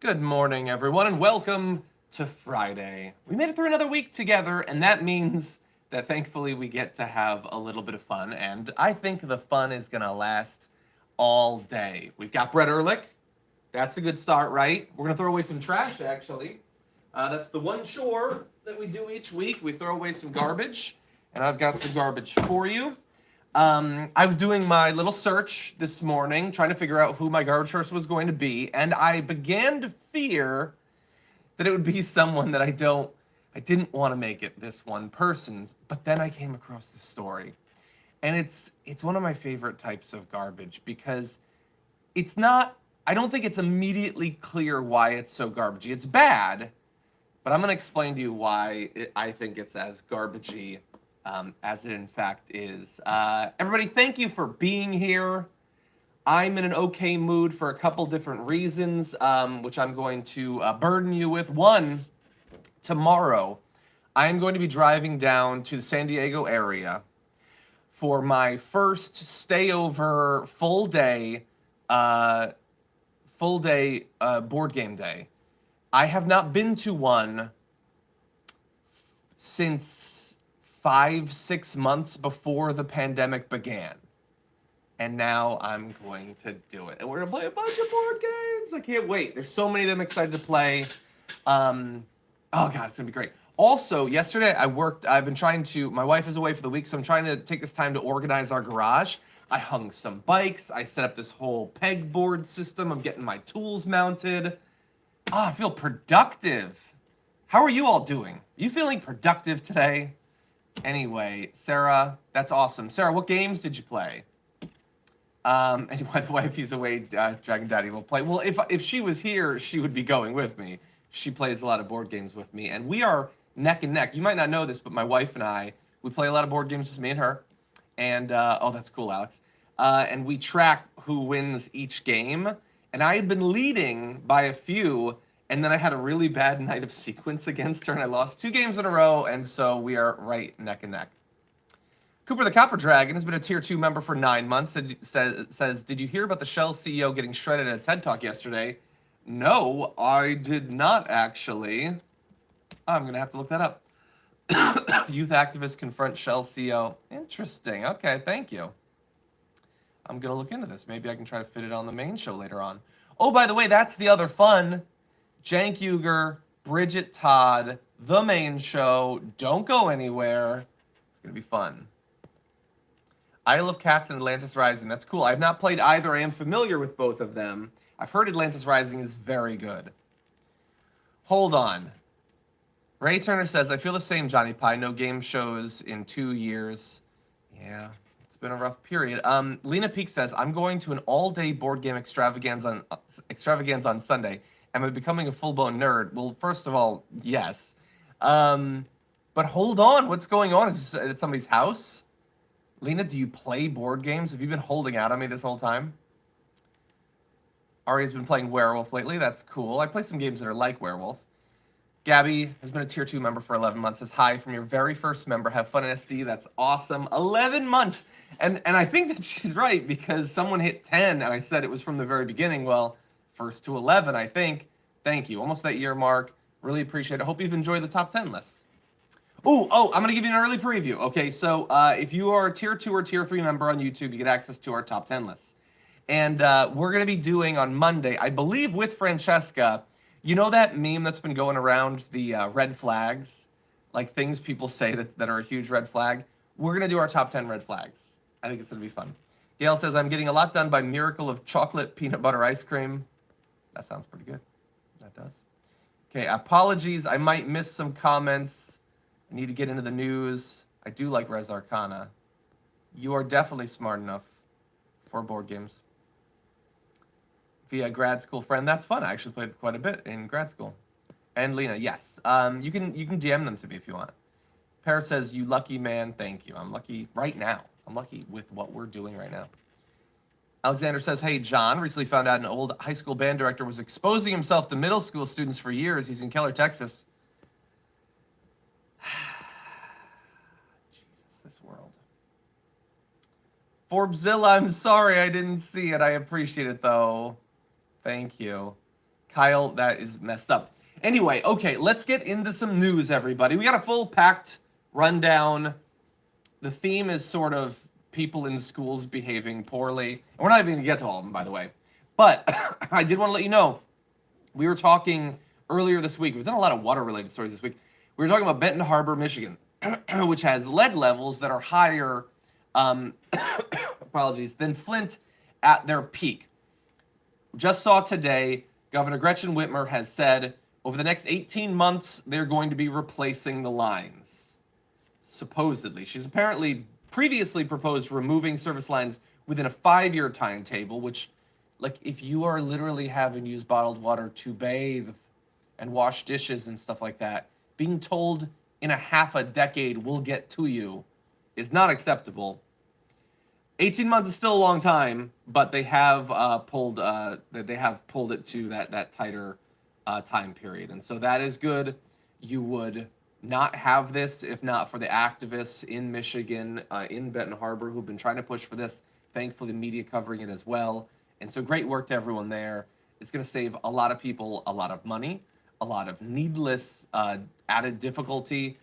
Good morning, everyone, and welcome to Friday. We made it through another week together, and that means that thankfully we get to have a little bit of fun, and I think the fun is going to last all day. We've got Brett Ehrlich. That's a good start, right? We're going to throw away some trash, actually. That's the one chore that we do each week. We throw away some garbage, and I've got some garbage for you. I was doing my little search this morning, trying to figure out who my garbage person was going to be, and I began to fear that it would be someone that I didn't want to make it this one person. But then I came across this story, and it's one of my favorite types of garbage because it's not. I don't think it's immediately clear why it's so garbagey. It's bad, but I'm going to explain to you why I think it's as garbagey as it in fact is. Everybody, thank you for being here. I'm in an okay mood for a couple different reasons, which I'm going to burden you with. One, tomorrow, I am going to be driving down to the San Diego area for my first stayover full day board game day. I have not been to one since 5-6 months before the pandemic began. And now I'm going to do it. And we're going to play a bunch of board games. I can't wait. There's so many that I'm excited to play. Oh God, it's going to be great. Also, yesterday I've been trying to, my wife is away for the week, so I'm trying to take this time to organize our garage. I hung some bikes. I set up this whole pegboard system. I'm getting my tools mounted. I feel productive. How are you all doing? Are you feeling productive today? Anyway, Sarah, that's awesome. Sarah, what games did you play? And by the way, if he's away, Dragon Daddy will play. Well, if she was here, she would be going with me. She plays a lot of board games with me, and we are neck and neck. You might not know this, but my wife and I, we play a lot of board games, just me and her. And, oh, that's cool, Alex. And we track who wins each game. And I had been leading by a few, and then I had a really bad night of sequence against her, and I lost 2 games in a row, and so we are right neck and neck. Cooper the Copper Dragon has been a Tier 2 member for 9 months. Says, did you hear about the Shell CEO getting shredded at a TED Talk yesterday? No, I did not, actually. I'm going to have to look that up. Youth activists confront Shell CEO. Interesting. Okay, thank you. I'm going to look into this. Maybe I can try to fit it on the main show later on. Oh, by the way, that's the other fun. Cenk Uygur, Bridget Todd, the main show. Don't go anywhere. It's going to be fun. Isle of Cats and Atlantis Rising. That's cool. I've not played either. I am familiar with both of them. I've heard Atlantis Rising is very good. Hold on. Ray Turner says, I feel the same, Johnny Pie. No game shows in 2 years. Yeah, it's been a rough period. Lena Peak says, I'm going to an all-day board game extravaganza on Sunday. Am I becoming a full-blown nerd? Well, first of all, yes. But hold on. What's going on? Is this at somebody's house? Lena, do you play board games? Have you been holding out on me this whole time? Ari's been playing Werewolf lately. That's cool. I play some games that are like Werewolf. Gabby has been a Tier 2 member for 11 months. Says, hi from your very first member. Have fun in SD. That's awesome. 11 months. And I think that she's right because someone hit 10 and I said it was from the very beginning. Well, first to 11, I think. Thank you. Almost that year mark. Really appreciate it. Hope you've enjoyed the top 10 lists. Oh, I'm going to give you an early preview. Okay, so if you are a Tier 2 or Tier 3 member on YouTube, you get access to our top 10 lists. And we're going to be doing on Monday, I believe with Francesca, you know that meme that's been going around, the red flags? Like things people say that are a huge red flag? We're going to do our top 10 red flags. I think it's going to be fun. Gail says, I'm getting a lot done by miracle of chocolate peanut butter ice cream. That sounds pretty good. That does. Okay, apologies. I might miss some comments. I need to get into the news. I do like Res Arcana. You are definitely smart enough for board games. Via grad school friend. That's fun. I actually played quite a bit in grad school. And Lena, yes. You can DM them to me if you want. Paris says, you lucky man. Thank you. I'm lucky right now. I'm lucky with what we're doing right now. Alexander says, hey, John, recently found out an old high school band director was exposing himself to middle school students for years. He's in Keller, Texas. Jesus, this world. Forbezilla, I'm sorry I didn't see it. I appreciate it, though. Thank you. Kyle, that is messed up. Anyway, okay, let's get into some news, everybody. We got a full packed rundown. The theme is sort of people in schools behaving poorly. And we're not even going to get to all of them, by the way. But I did want to let you know, we were talking earlier this week. We've done a lot of water-related stories this week. We were talking about Benton Harbor, Michigan, which has lead levels that are higher, apologies, than Flint at their peak. Just saw today, Governor Gretchen Whitmer has said over the next 18 months, they're going to be replacing the lines. Supposedly. She's apparently previously proposed removing service lines within a 5-year timetable, which, like, if you are literally having to use bottled water to bathe and wash dishes and stuff like that, being told in a half a decade will get to you is not acceptable. 18 months is still a long time, but they have pulled it to that tighter time period, and so that is good. You would not have this if not for the activists in Michigan, in Benton Harbor, who've been trying to push for this. Thankfully, the media covering it as well, and so great work to everyone there. It's going to save a lot of people a lot of money, a lot of needless added difficulty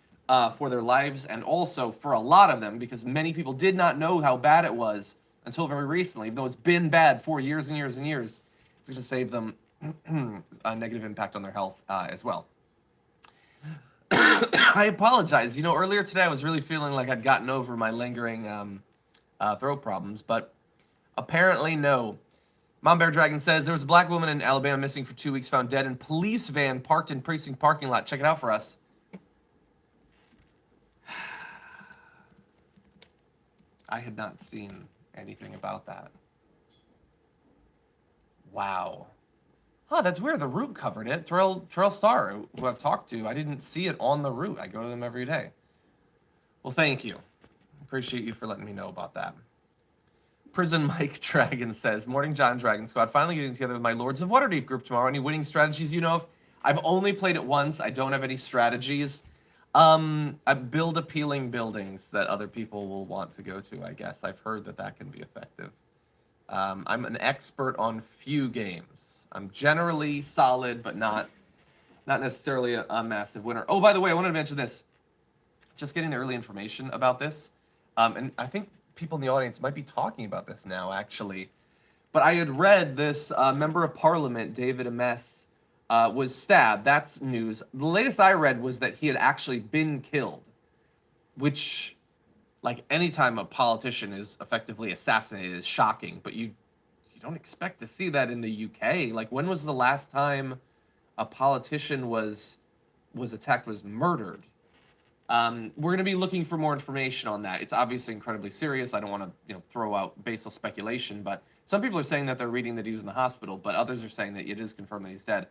for their lives, and also for a lot of them, because many people did not know how bad it was until very recently. Even though it's been bad for years and years and years, it's going to save them a negative impact on their health as well. I apologize. You know, earlier today I was really feeling like I'd gotten over my lingering throat problems, but apparently no. Mom Bear Dragon says, there was a black woman in Alabama missing for 2 weeks, found dead in police van parked in precinct parking lot. Check it out for us. I had not seen anything about that. Wow. Huh, that's weird. The Root covered it. Trail Star, who I've talked to, I didn't see it on the Root. I go to them every day. Well, thank you. Appreciate you for letting me know about that. Prison Mike Dragon says, morning, John Dragon Squad. Finally getting together with my Lords of Waterdeep group tomorrow. Any winning strategies you know of? I've only played it once. I don't have any strategies. I build appealing buildings that other people will want to go to, I guess. I've heard that can be effective. I'm an expert on few games. I'm generally solid, but not necessarily a massive winner. Oh, by the way, I wanted to mention this. Just getting the early information about this. And I think people in the audience might be talking about this now, actually. But I had read this member of parliament, David Ames, was stabbed. That's news. The latest I read was that he had actually been killed, which, like, anytime a politician is effectively assassinated is shocking, but you don't expect to see that in the UK. Like, when was the last time a politician was attacked, was murdered? We're going to be looking for more information on that. It's obviously incredibly serious. I don't want to, throw out baseless speculation, but some people are saying that they're reading that he was in the hospital, but others are saying that it is confirmed that he's dead.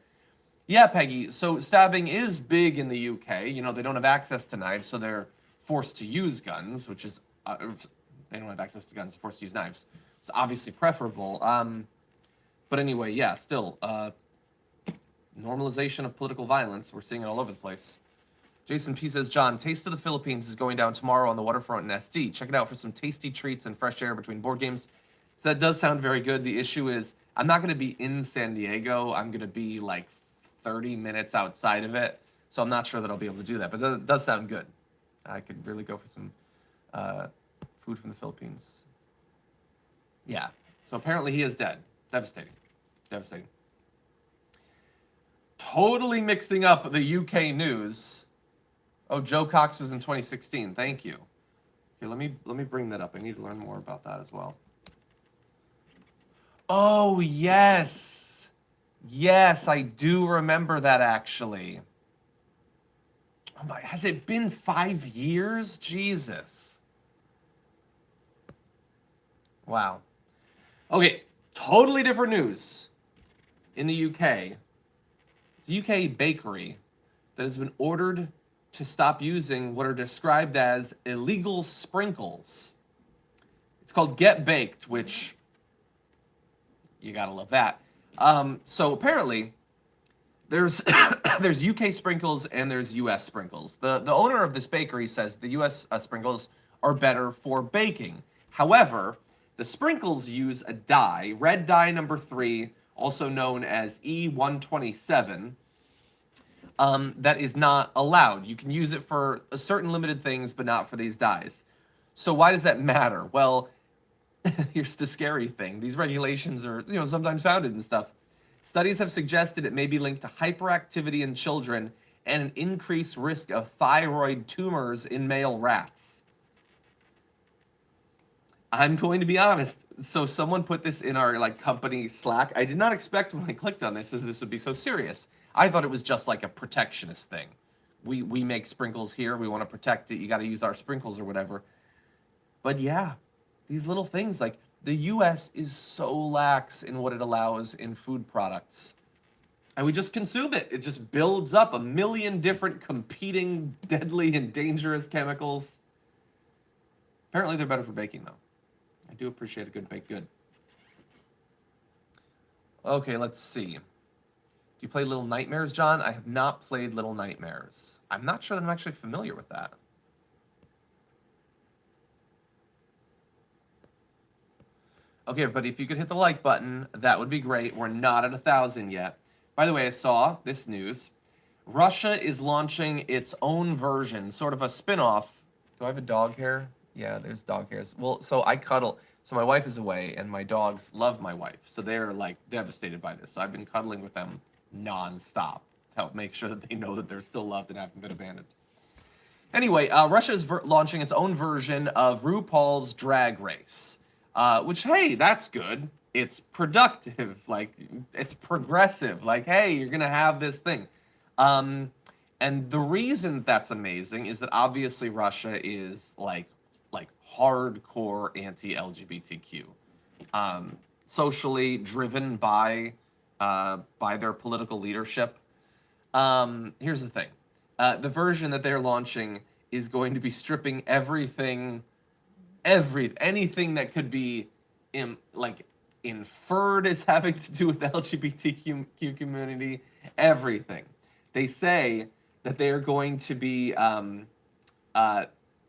Yeah, Peggy, so stabbing is big in the UK. They don't have access to knives, so they're forced to use guns, which is, they don't have access to guns, forced to use knives. It's obviously preferable. But anyway, yeah, still, normalization of political violence. We're seeing it all over the place. Jason P says, John, Taste of the Philippines is going down tomorrow on the waterfront in SD. Check it out for some tasty treats and fresh air between board games. So that does sound very good. The issue is I'm not going to be in San Diego. I'm going to be like 30 minutes outside of it. So I'm not sure that I'll be able to do that. But it does sound good. I could really go for some food from the Philippines. Yeah. So apparently he is dead. Devastating. Devastating. Totally mixing up the UK news. Oh, Joe Cox was in 2016. Thank you. Okay, let me bring that up. I need to learn more about that as well. Oh, yes. Yes, I do remember that, actually. Oh my, has it been 5 years? Jesus. Wow. Okay, totally different news. In the UK, it's a UK bakery that has been ordered to stop using what are described as illegal sprinkles. It's called Get Baked, which you gotta love that. So apparently, there's there's UK sprinkles and there's US sprinkles. The owner of this bakery says the US sprinkles are better for baking. However, the sprinkles use a dye, red dye number 3, also known as E127, that is not allowed. You can use it for certain limited things, but not for these dyes. So why does that matter? Well, here's the scary thing. These regulations are, sometimes founded and stuff. Studies have suggested it may be linked to hyperactivity in children and an increased risk of thyroid tumors in male rats. I'm going to be honest. So someone put this in our company Slack. I did not expect when I clicked on this that this would be so serious. I thought it was just like a protectionist thing. We make sprinkles here. We want to protect it. You got to use our sprinkles or whatever. But yeah, these little things, like the U.S. is so lax in what it allows in food products. And we just consume it. It just builds up a million different competing deadly and dangerous chemicals. Apparently they're better for baking, though. I do appreciate a good baked good. Okay, let's see. Do you play Little Nightmares, John? I have not played Little Nightmares. I'm not sure that I'm actually familiar with that. Okay, everybody, if you could hit the like button, that would be great. We're not at 1,000 yet. By the way, I saw this news. Russia is launching its own version, sort of a spin-off. Do I have a dog hair? Yeah, there's dog hairs. Well, so I cuddle. So my wife is away, and my dogs love my wife. So they're, devastated by this. So I've been cuddling with them nonstop to help make sure that they know that they're still loved and haven't been abandoned. Anyway, Russia is launching its own version of RuPaul's Drag Race. Which, hey, that's good. It's productive. It's progressive. Hey, you're going to have this thing. And the reason that's amazing is that obviously Russia is, hardcore anti-LGBTQ. Socially driven by their political leadership. Here's the thing. The version that they're launching is going to be stripping anything that could be inferred as having to do with the LGBTQ community, everything. They say that they are going to be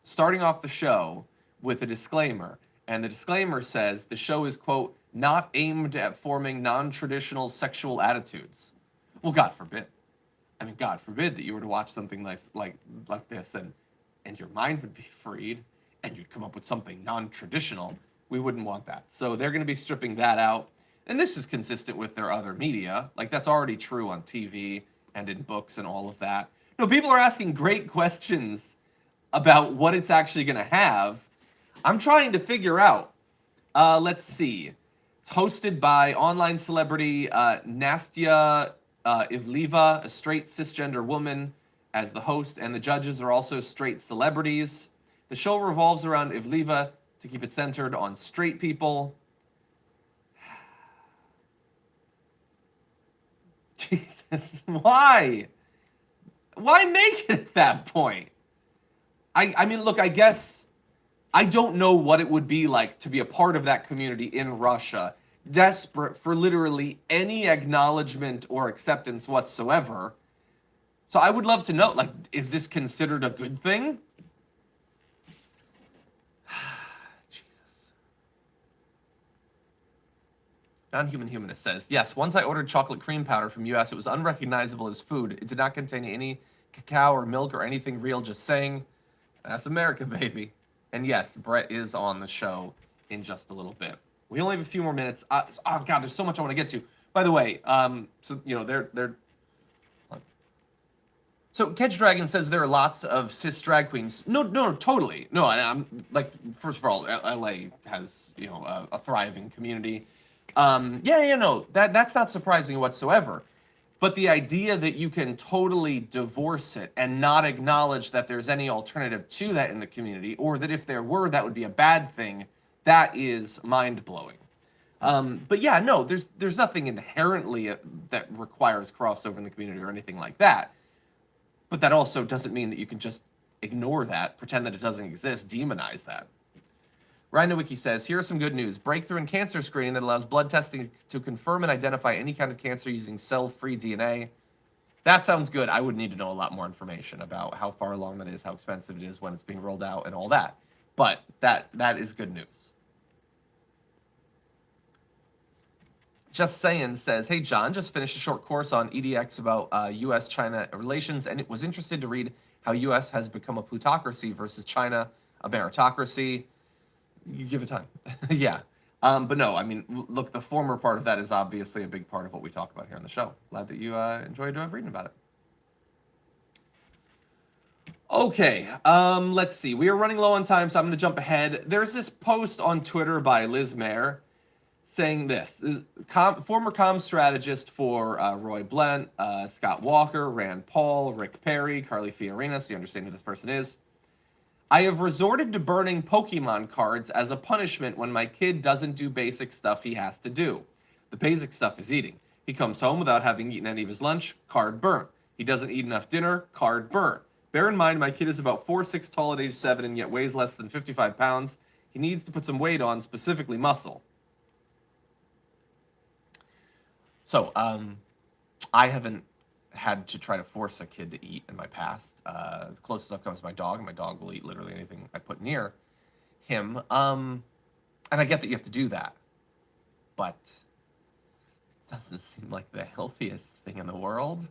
starting off the show with a disclaimer, and the disclaimer says the show is, quote, not aimed at forming non-traditional sexual attitudes. Well, God forbid. I mean, God forbid that you were to watch something like this and your mind would be freed and you'd come up with something non-traditional. We wouldn't want that. So they're going to be stripping that out. And this is consistent with their other media. That's already true on TV and in books and all of that. People are asking great questions about what it's actually going to have. I'm trying to figure out. Let's see. It's hosted by online celebrity Nastya Ivleva, a straight cisgender woman, as the host, and the judges are also straight celebrities. The show revolves around Ivleva to keep it centered on straight people. Jesus, why? Why make it at that point? I mean, look, I guess I don't know what it would be like to be a part of that community in Russia, desperate for literally any acknowledgement or acceptance whatsoever. So I would love to know, is this considered a good thing? Jesus. Non-Human Humanist says, yes, once I ordered chocolate cream powder from US, it was unrecognizable as food. It did not contain any cacao or milk or anything real, just saying. That's America, baby. And yes, Brett is on the show in just a little bit. We only have a few more minutes. Oh God, there's so much I want to get to. By the way, So Catch Dragon says there are lots of cis drag queens. No, totally. No, I'm first of all, LA has a thriving community. That's not surprising whatsoever. But the idea that you can totally divorce it and not acknowledge that there's any alternative to that in the community, or that if there were, that would be a bad thing, that is mind-blowing. But yeah, no, there's nothing inherently that requires crossover in the community or anything like that. But that also doesn't mean that you can just ignore that, pretend that it doesn't exist, demonize that. Ryan Nowicki says, here are some good news. Breakthrough in cancer screening that allows blood testing to confirm and identify any kind of cancer using cell-free DNA. That sounds good. I would need to know a lot more information about how far along that is, how expensive it is, when it's being rolled out, and all that. But that is good news. Just Saying says, hey, John, just finished a short course on EDX about U.S.-China relations, and it was interested to read how U.S. has become a plutocracy versus China, a meritocracy. You give it time. Yeah. But no, I mean, look, the former part of that is obviously a big part of what we talk about here on the show. Glad that you enjoyed reading about it. Okay, let's see. We are running low on time, so I'm going to jump ahead. There's this post on Twitter by Liz Mayer saying this. Former comm strategist for Roy Blunt, Scott Walker, Rand Paul, Rick Perry, Carly Fiorina, so you understand who this person is. I have resorted to burning Pokemon cards as a punishment when my kid doesn't do basic stuff he has to do. The basic stuff is eating. He comes home without having eaten any of his lunch, card burn. He doesn't eat enough dinner, card burn. Bear in mind, my kid is about 4'6" tall at age 7 and yet weighs less than 55 pounds. He needs to put some weight on, specifically muscle. So, I haven't had to try to force a kid to eat in my past. The closest I've come is my dog, and my dog will eat literally anything I put near him. And I get that you have to do that, but it doesn't seem like the healthiest thing in the world.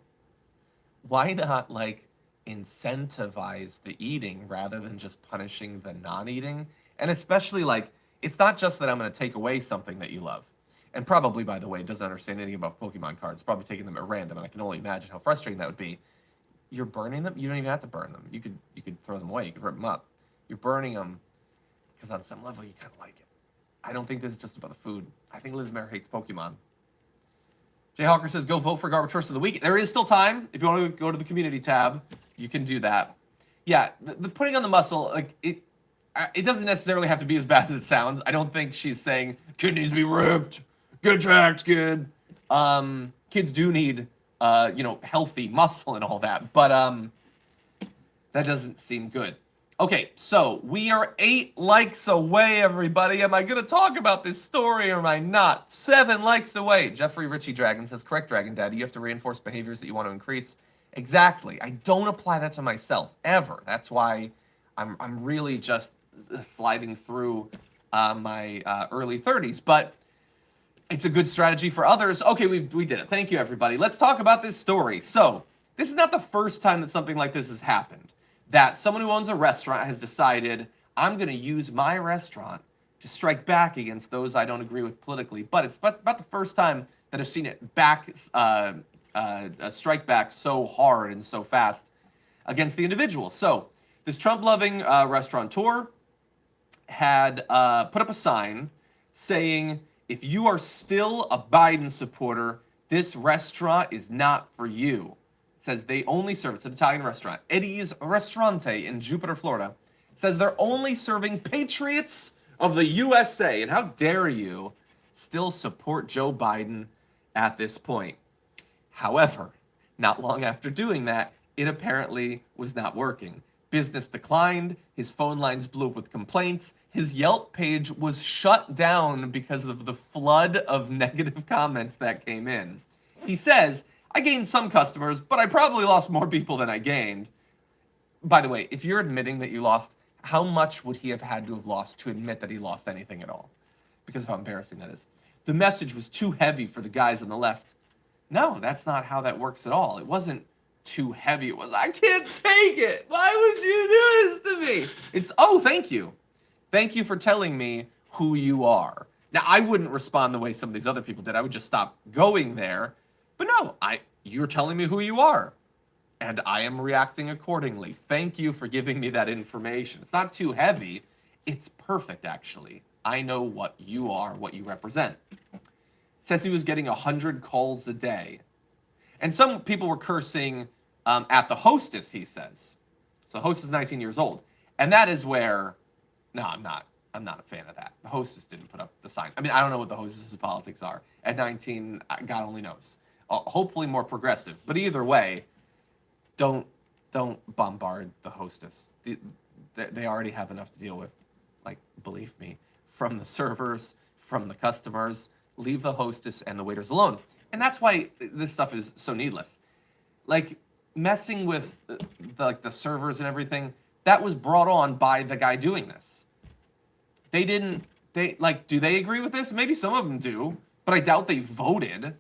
Why not, like, incentivize the eating rather than just punishing the non-eating? And especially, like, it's not just that I'm going to take away something that you love. And probably, by the way, doesn't understand anything about Pokemon cards. Probably taking them at random, and I can only imagine how frustrating that would be. You're burning them? You don't even have to burn them. You could throw them away. You could rip them up. You're burning them because on some level you kind of like it. I don't think this is just about the food. I think Liz Mayer hates Pokemon. Jay Hawker says, go vote for Garbage Horse of the Week. There is still time. If you want to go to the community tab, you can do that. Yeah, the putting on the muscle, like, it doesn't necessarily have to be as bad as it sounds. I don't think she's saying, kid needs to be ripped. Get jacked, kid. Kids do need, healthy muscle and all that, but that doesn't seem good. Okay, so we are 8 likes away, everybody. Am I going to talk about this story or am I not? 7 likes away. Jeffrey Ritchie Dragon says, correct, Dragon Daddy. You have to reinforce behaviors that you want to increase. Exactly. I don't apply that to myself, ever. That's why I'm really just sliding through my early 30s, but it's a good strategy for others. Okay, we did it. Thank you, everybody. Let's talk about this story. So, this is not the first time that something like this has happened. That someone who owns a restaurant has decided, I'm going to use my restaurant to strike back against those I don't agree with politically. But it's about the first time that I've seen it strike back so hard and so fast against the individual. So, this Trump-loving restaurateur had put up a sign saying, if you are still a Biden supporter, this restaurant is not for you. It says they only serve, it's an Italian restaurant, Eddie's Ristorante in Jupiter, Florida. It says they're only serving patriots of the USA. And how dare you still support Joe Biden at this point? However, not long after doing that, it apparently was not working. Business declined, his phone lines blew up with complaints, his Yelp page was shut down because of the flood of negative comments that came in. He says, I gained some customers, but I probably lost more people than I gained. By the way, if you're admitting that you lost, how much would he have had to have lost to admit that he lost anything at all? Because of how embarrassing that is. The message was too heavy for the guys on the left. No, that's not how that works at all. It wasn't too heavy. It was, I can't take it. Why would you do this to me? It's, oh, thank you. Thank you for telling me who you are. Now, I wouldn't respond the way some of these other people did. I would just stop going there. But no, you're telling me who you are. And I am reacting accordingly. Thank you for giving me that information. It's not too heavy. It's perfect, actually. I know what you are, what you represent. Says he was getting 100 calls a day. And some people were cursing at the hostess, he says. So the hostess is 19 years old. And that is where, no, I'm not a fan of that. The hostess didn't put up the sign. I mean, I don't know what the hostess's politics are. At 19, God only knows. Hopefully more progressive. But either way, don't bombard the hostess. They already have enough to deal with, like, believe me, from the servers, from the customers. Leave the hostess and the waiters alone. And that's why this stuff is so needless. Like, messing with the servers and everything, that was brought on by the guy doing this. Do they agree with this? Maybe some of them do, but I doubt they voted,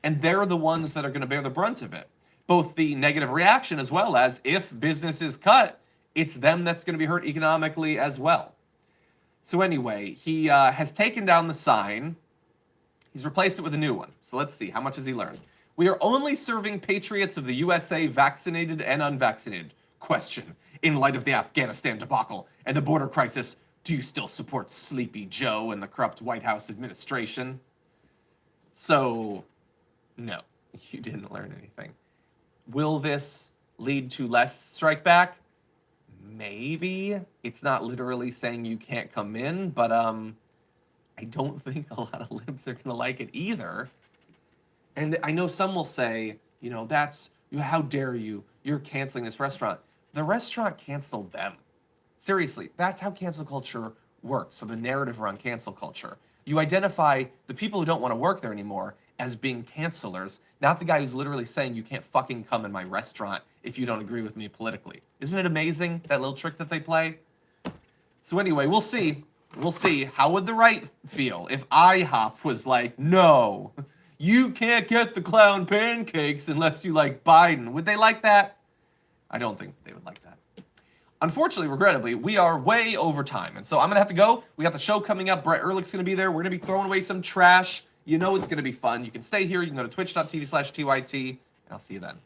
and they're the ones that are going to bear the brunt of it. Both the negative reaction as well as if business is cut, it's them that's going to be hurt economically as well. So anyway, he has taken down the sign. He's replaced it with a new one. So let's see, how much has he learned? We are only serving patriots of the USA, vaccinated and unvaccinated. Question, in light of the Afghanistan debacle and the border crisis, do you still support Sleepy Joe and the corrupt White House administration? So, no, you didn't learn anything. Will this lead to less strike back? Maybe. It's not literally saying you can't come in, but I don't think a lot of libs are going to like it either. And I know some will say, you know, how dare you? You're canceling this restaurant. The restaurant canceled them. Seriously, that's how cancel culture works. So the narrative around cancel culture. You identify the people who don't want to work there anymore as being cancelers, not the guy who's literally saying you can't fucking come in my restaurant if you don't agree with me politically. Isn't it amazing, that little trick that they play? So anyway, we'll see. We'll see. How would the right feel if IHOP was like, no, you can't get the clown pancakes unless you like Biden? Would they like that? I don't think they would like that. Unfortunately, regrettably, we are way over time. And so I'm going to have to go. We got the show coming up. Brett Ehrlich's going to be there. We're going to be throwing away some trash. You know it's going to be fun. You can stay here. You can go to twitch.tv/TYT. And I'll see you then.